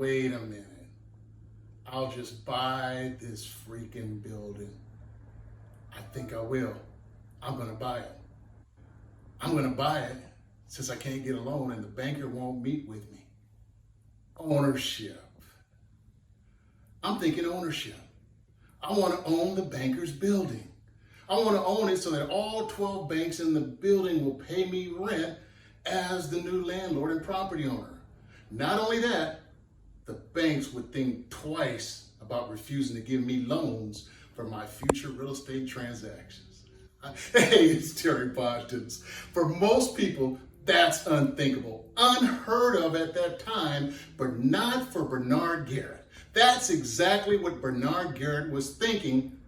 wait a minute. I'll just buy this freaking building. I think I will. I'm going to buy it. I'm going to buy it since I can't get a loan and the banker won't meet with me. Ownership. I'm thinking ownership. I want to own the banker's building. I want to own it so that all 12 banks in the building will pay me rent as the new landlord and property owner. Not only that, the banks would think twice about refusing to give me loans for my future real estate transactions. Hey, it's Terry Bontemps. For most people, that's unthinkable, unheard of at that time, but not for Bernard Garrett. That's exactly what Bernard Garrett was thinking,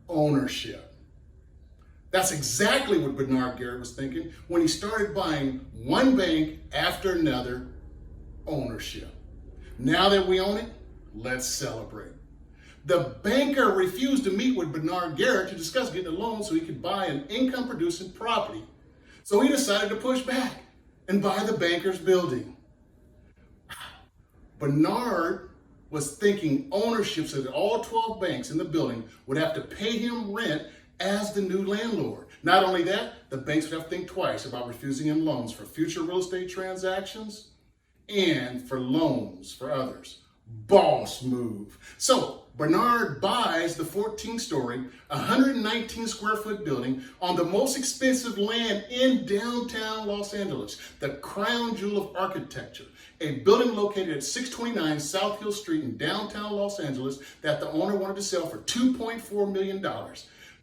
ownership. That's exactly what Bernard Garrett was thinking when he started buying one bank after another, ownership. Now that we own it, let's celebrate. The banker refused to meet with Bernard Garrett to discuss getting a loan so he could buy an income-producing property. So he decided to push back and buy the banker's building. Bernard was thinking ownership so that all 12 banks in the building would have to pay him rent as the new landlord. Not only that, the banks would have to think twice about refusing him loans for future real estate transactions and for loans for others. Boss move. So Bernard buys the 14-story, 119 square foot building on the most expensive land in downtown Los Angeles, the crown jewel of architecture, a building located at 629 South Hill Street in downtown Los Angeles that the owner wanted to sell for $2.4 million.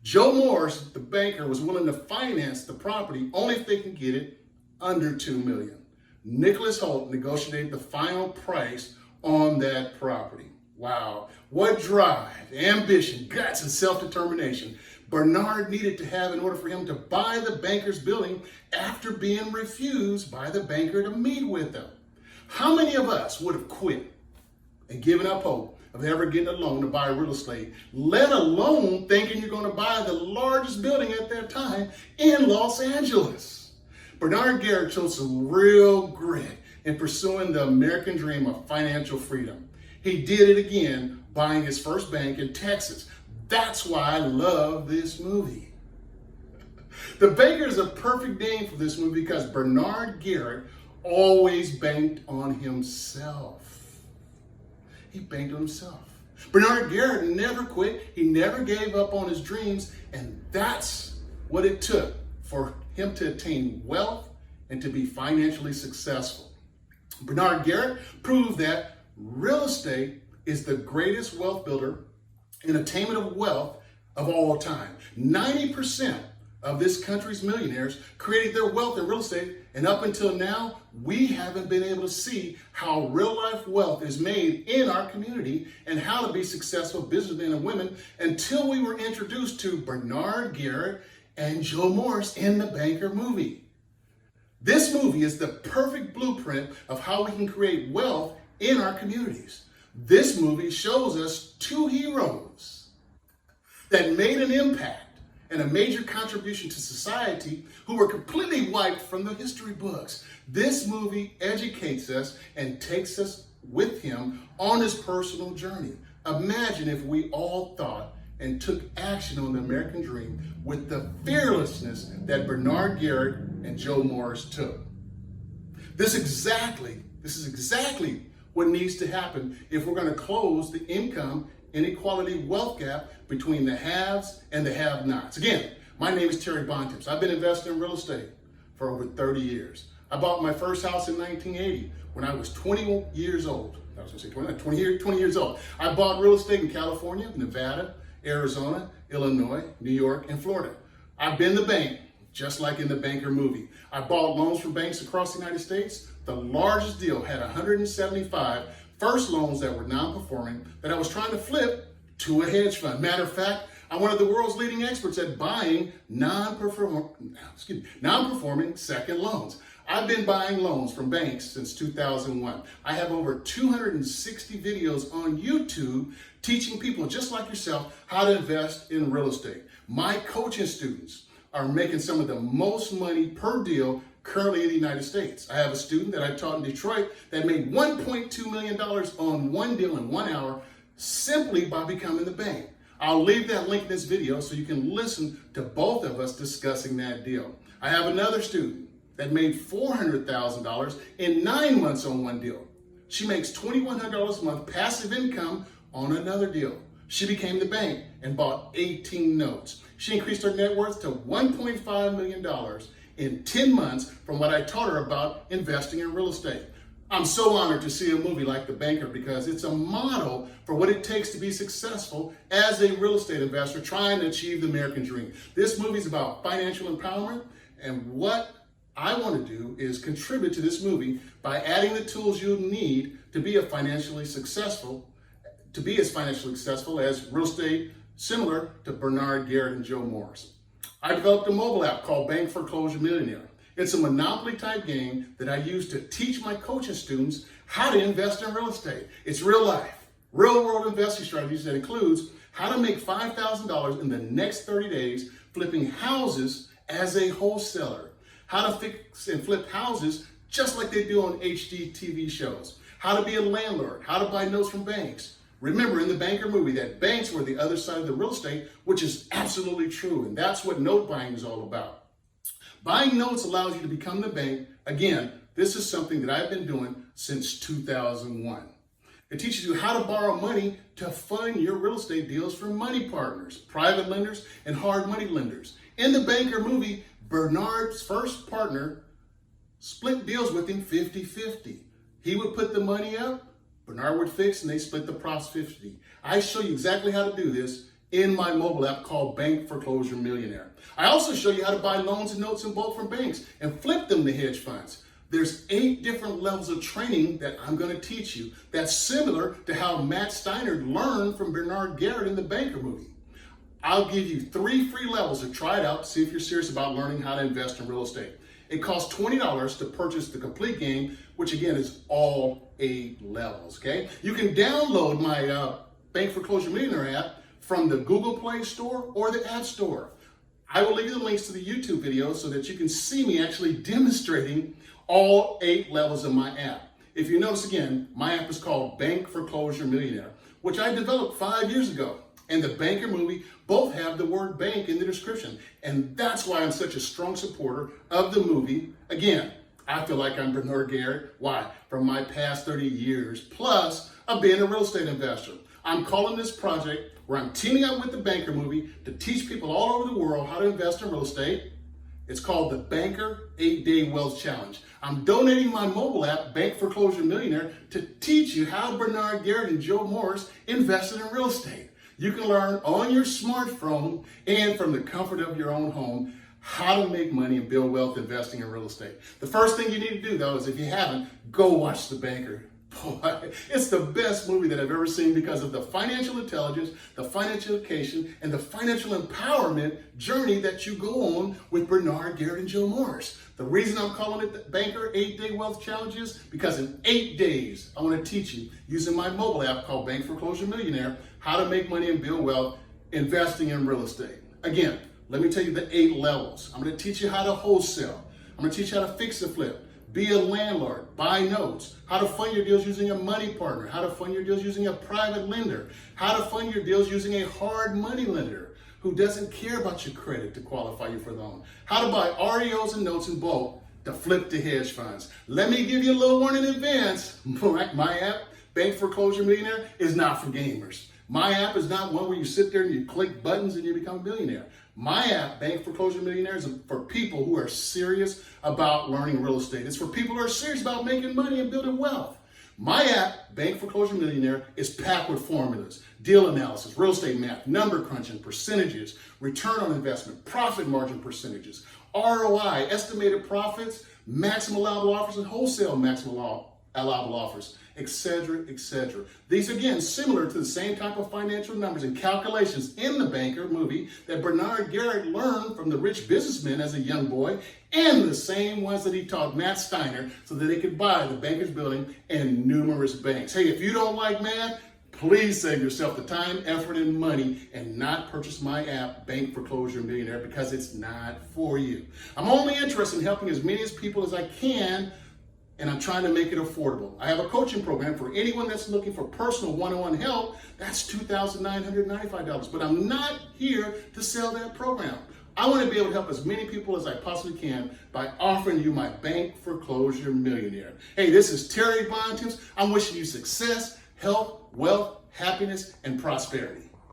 Joe Morris, the banker, was willing to finance the property only if they can get it under $2 million. Nicholas Holt negotiated the final price on that property. Wow, what drive, ambition, guts, and self-determination Bernard needed to have in order for him to buy the banker's building after being refused by the banker to meet with him. How many of us would have quit and given up hope of ever getting a loan to buy real estate, let alone thinking you're going to buy the largest building at that time in Los Angeles? Bernard Garrett showed some real grit in pursuing the American dream of financial freedom. He did it again, buying his first bank in Texas. That's why I love this movie. The Banker is a perfect name for this movie because Bernard Garrett always banked on himself. He banked on himself. Bernard Garrett never quit. He never gave up on his dreams, and that's what it took for him to attain wealth and to be financially successful. Bernard Garrett proved that real estate is the greatest wealth builder and attainment of wealth of all time. 90% of this country's millionaires created their wealth in real estate, and up until now, we haven't been able to see how real life wealth is made in our community and how to be successful businessmen and women until we were introduced to Bernard Garrett and Joe Morris in the Banker movie. This movie is the perfect blueprint of how we can create wealth in our communities. This movie shows us two heroes that made an impact and a major contribution to society who were completely wiped from the history books. This movie educates us and takes us with him on his personal journey. Imagine if we all thought and took action on the American dream with the fearlessness that Bernard Garrett and Joe Morris took. This is exactly what needs to happen if we're going to close the income inequality wealth gap between the haves and the have-nots. Again, my name is Terry Bontemps. I've been investing in real estate for over 30 years. I bought my first house in 1980 when I was 20 years old. I was going to say 20 years old. I bought real estate in California, Nevada, Arizona, Illinois, New York, and Florida. I've been the bank, just like in the Banker movie. I bought loans from banks across the United States. The largest deal had 175 first loans that were non-performing that I was trying to flip to a hedge fund. Matter of fact, I'm one of the world's leading experts at buying non-performing second loans. I've been buying loans from banks since 2001. I have over 260 videos on YouTube teaching people just like yourself how to invest in real estate. My coaching students are making some of the most money per deal currently in the United States. I have a student that I taught in Detroit that made $1.2 million on one deal in 1 hour simply by becoming the bank. I'll leave that link in this video so you can listen to both of us discussing that deal. I have another student that made $400,000 in 9 months on one deal. She makes $2,100 a month passive income on another deal. She became the bank and bought 18 notes. She increased her net worth to $1.5 million in 10 months from what I taught her about investing in real estate. I'm so honored to see a movie like The Banker because it's a model for what it takes to be successful as a real estate investor trying to achieve the American dream. This movie is about financial empowerment, and what I want to do is contribute to this movie by adding the tools you'll need to be as financially successful as real estate, similar to Bernard Garrett and Joe Morris. I developed a mobile app called Bank Foreclosure Millionaire. It's a Monopoly type game that I use to teach my coaching students how to invest in real estate. It's real life, real world investing strategies that includes how to make $5,000 in the next 30 days flipping houses as a wholesaler, how to fix and flip houses just like they do on HD TV shows, how to be a landlord, how to buy notes from banks. Remember in the Banker movie that banks were the other side of the real estate, which is absolutely true, and that's what note buying is all about. Buying notes allows you to become the bank. Again, this is something that I've been doing since 2001. It teaches you how to borrow money to fund your real estate deals from money partners, private lenders, and hard money lenders. In the Banker movie, Bernard's first partner split deals with him 50-50. He would put the money up, Bernard would fix, and they split the profits 50. I show you exactly how to do this in my mobile app called Bank Foreclosure Millionaire. I also show you how to buy loans and notes in bulk from banks and flip them to hedge funds. There's 8 different levels of training that I'm going to teach you that's similar to how Matt Steiner learned from Bernard Garrett in the Banker movie. I'll give you 3 free levels to try it out to see if you're serious about learning how to invest in real estate. It costs $20 to purchase the complete game, which again is all 8 levels, okay? You can download my Bank Foreclosure Millionaire app from the Google Play Store or the App Store. I will leave you the links to the YouTube videos so that you can see me actually demonstrating all 8 levels of my app. If you notice again, my app is called Bank Foreclosure Millionaire, which I developed 5 years ago. And the Banker movie both have the word bank in the description. And that's why I'm such a strong supporter of the movie. Again, I feel like I'm Bernard Garrett. Why? From my past 30 years plus of being a real estate investor. I'm calling this project where I'm teaming up with the Banker movie to teach people all over the world how to invest in real estate. It's called the Banker 8-Day Wealth Challenge. I'm donating my mobile app, Bank Foreclosure Millionaire, to teach you how Bernard Garrett and Joe Morris invested in real estate. You can learn on your smartphone and from the comfort of your own home how to make money and build wealth investing in real estate. The first thing you need to do, though, is if you haven't, go watch The Banker. Boy, it's the best movie that I've ever seen because of the financial intelligence, the financial education, and the financial empowerment journey that you go on with Bernard Garrett and Joe Morris. The reason I'm calling it the Banker 8-Day Wealth Challenge is because in 8 days, I want to teach you using my mobile app called Bank Foreclosure Millionaire how to make money and build wealth investing in real estate. Again, let me tell you the 8 levels. I'm going to teach you how to wholesale. I'm going to teach you how to fix and flip. Be a landlord, buy notes, how to fund your deals using a money partner, how to fund your deals using a private lender, how to fund your deals using a hard money lender who doesn't care about your credit to qualify you for the loan, how to buy REOs and notes in bulk to flip to hedge funds. Let me give you a little warning in advance. My app, Bank Foreclosure Millionaire, is not for gamers. My app is not one where you sit there and you click buttons and you become a billionaire. My app, Bank Foreclosure Millionaire, is for people who are serious about learning real estate. It's for people who are serious about making money and building wealth. My app, Bank Foreclosure Millionaire, is packed with formulas, deal analysis, real estate math, number crunching, percentages, return on investment, profit margin percentages, ROI, estimated profits, maximum allowable offers, and wholesale maximum allowable offers, etc., etc. These, again, similar to the same type of financial numbers and calculations in the Banker movie that Bernard Garrett learned from the rich businessmen as a young boy, and the same ones that he taught Matt Steiner so that they could buy the Banker's building and numerous banks. Hey, if you don't like math, please save yourself the time, effort, and money and not purchase my app, Bank Foreclosure Millionaire, because it's not for you. I'm only interested in helping as many people as I can, and I'm trying to make it affordable. I have a coaching program for anyone that's looking for personal one-on-one help. That's $2,995, but I'm not here to sell that program. I want to be able to help as many people as I possibly can by offering you my Bank Foreclosure Millionaire. Hey, this is Terry Bontemps. I'm wishing you success, health, wealth, happiness, and prosperity.